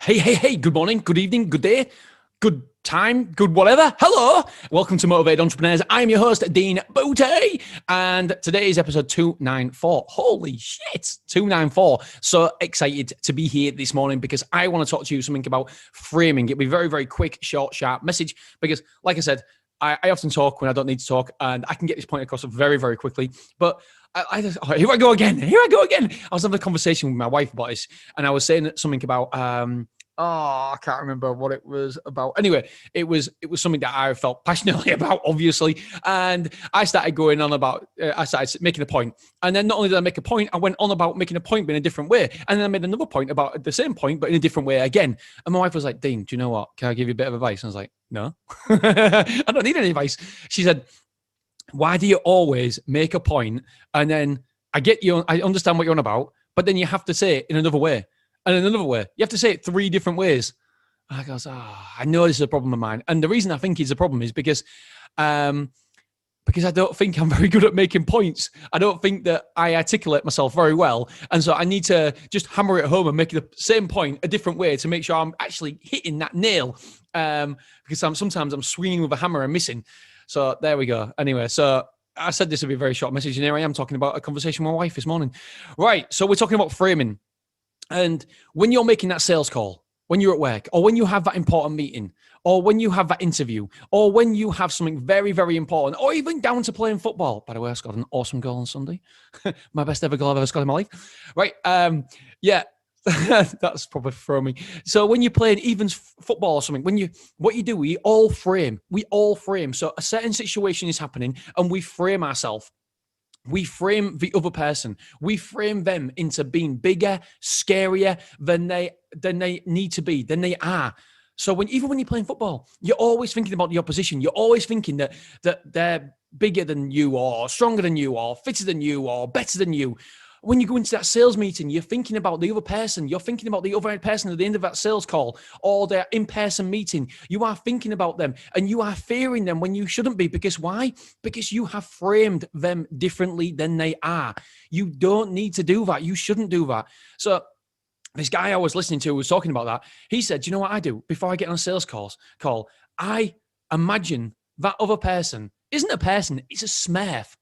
Hey, good morning, good evening, good day, good time, good whatever. Hello, welcome to Motivated Entrepreneurs. I'm your host, Dean Booty, and today is episode 294. Holy shit, 294. So excited to be here this morning because I want to talk to you something about framing. It'll be very, very quick, short, sharp message because, like I said, I often talk when I don't need to talk, and I can get this point across very, very quickly. But here I go again. I was having a conversation with my wife about this, and I was saying something about I can't remember what it was about. Anyway, it was something that I felt passionately about, obviously, and I started going on about. I started making a point, and then not only did I make a point, I went on about making a point but in a different way, and then I made another point about the same point but in a different way again. And my wife was like, "Dean, do you know what? Can I give you a bit of advice?" And I was like, "No, I don't need any advice." She said, "Why do you always make a point and then I get you, I understand what you're on about, but then you have to say it in another way and another way. You have to say it three different ways." And I goes, I know this is a problem of mine. And the reason I think it's a problem is because I don't think I'm very good at making points. I don't think that I articulate myself very well. And so I need to just hammer it home and make the same point a different way to make sure I'm actually hitting that nail. Because sometimes I'm swinging with a hammer and missing. So there we go. Anyway, so I said this would be a very short message, and here I am talking about a conversation with my wife this morning. Right, so we're talking about framing. And when you're making that sales call, when you're at work, or when you have that important meeting, or when you have that interview, or when you have something very, very important, or even down to playing football. By the way, I scored an awesome goal on Sunday. My best ever goal I've ever scored in my life. Right, yeah. That's probably throwing me. So when you're playing even football or something, what you do, we all frame. So a certain situation is happening and we frame ourselves. We frame the other person. We frame them into being bigger, scarier than they need to be, than they are. So even when you're playing football, you're always thinking about the opposition. You're always thinking that they're bigger than you or stronger than you or fitter than you or better than you. When you go into that sales meeting, you're thinking about the other person. You're thinking about the other person at the end of that sales call or their in-person meeting. You are thinking about them and you are fearing them when you shouldn't be. Because why? Because you have framed them differently than they are. You don't need to do that. You shouldn't do that. So this guy I was listening to was talking about that. He said, "Do you know what I do before I get on a sales call? I imagine that other person isn't a person, it's a smurf.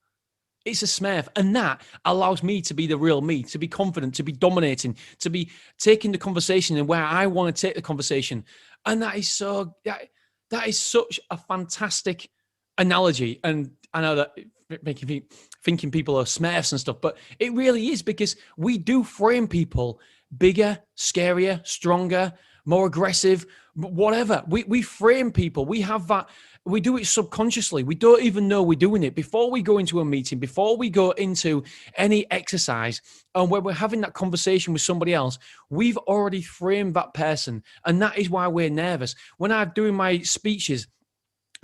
It's a smurf. And that allows me to be the real me, to be confident, to be dominating, to be taking the conversation and where I want to take the conversation." And that is such a fantastic analogy. And I know that making me thinking people are smurfs and stuff, but it really is because we do frame people bigger, scarier, stronger, more aggressive, whatever. We frame people. We have that. We do it subconsciously. We don't even know we're doing it. Before we go into a meeting, before we go into any exercise, and when we're having that conversation with somebody else, we've already framed that person. And that is why we're nervous. When I'm doing my speeches,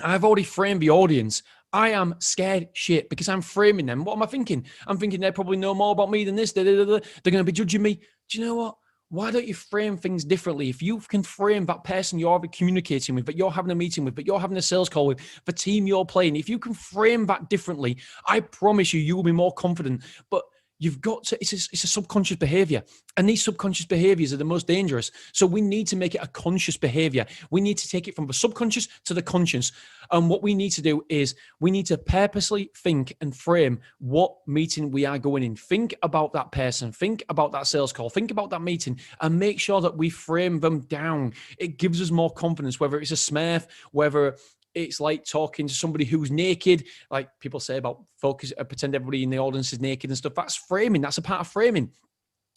I've already framed the audience. I am scared shit because I'm framing them. What am I thinking? I'm thinking they probably know more about me than this. They're going to be judging me. Do you know what? Why don't you frame things differently? If you can frame that person you're communicating with, that you're having a meeting with, that you're having a sales call with, the team you're playing, if you can frame that differently, I promise you will be more confident. But you've got to, it's a subconscious behavior. And these subconscious behaviors are the most dangerous. So we need to make it a conscious behavior. We need to take it from the subconscious to the conscious. And what we need to do is we need to purposely think and frame what meeting we are going in. Think about that person, think about that sales call, think about that meeting, and make sure that we frame them down. It gives us more confidence, whether it's a smurf, whether it's like talking to somebody who's naked, like people say about focus, pretend everybody in the audience is naked and stuff. That's framing. That's a part of framing.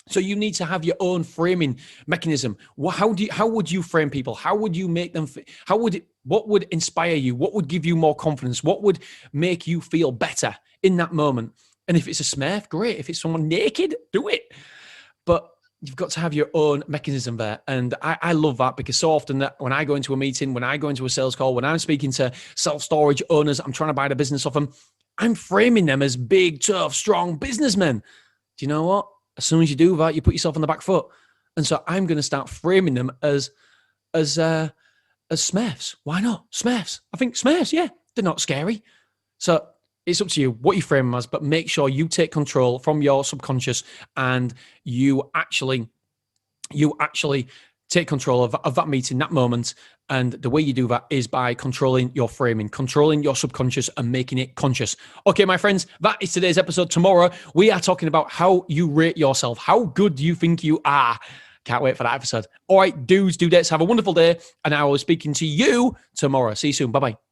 So you need to have your own framing mechanism. How would you frame people? How would you make them? What would inspire you? What would give you more confidence? What would make you feel better in that moment? And if it's a smurf, great. If it's someone naked, do it. But you've got to have your own mechanism there. And I love that because so often that when I go into a meeting, when I go into a sales call, when I'm speaking to self-storage owners, I'm trying to buy the business off them, I'm framing them as big, tough, strong businessmen. Do you know what? As soon as you do that, you put yourself on the back foot. And so I'm going to start framing them as Smurfs. Why not? Smurfs. I think Smurfs, yeah, they're not scary. So it's up to you what you frame them as, but make sure you take control from your subconscious and you actually take control of that meeting, that moment. And the way you do that is by controlling your framing, controlling your subconscious and making it conscious. Okay, my friends, that is today's episode. Tomorrow, we are talking about how you rate yourself. How good do you think you are? Can't wait for that episode. All right, dudes, dudettes, have a wonderful day. And I will be speaking to you tomorrow. See you soon. Bye-bye.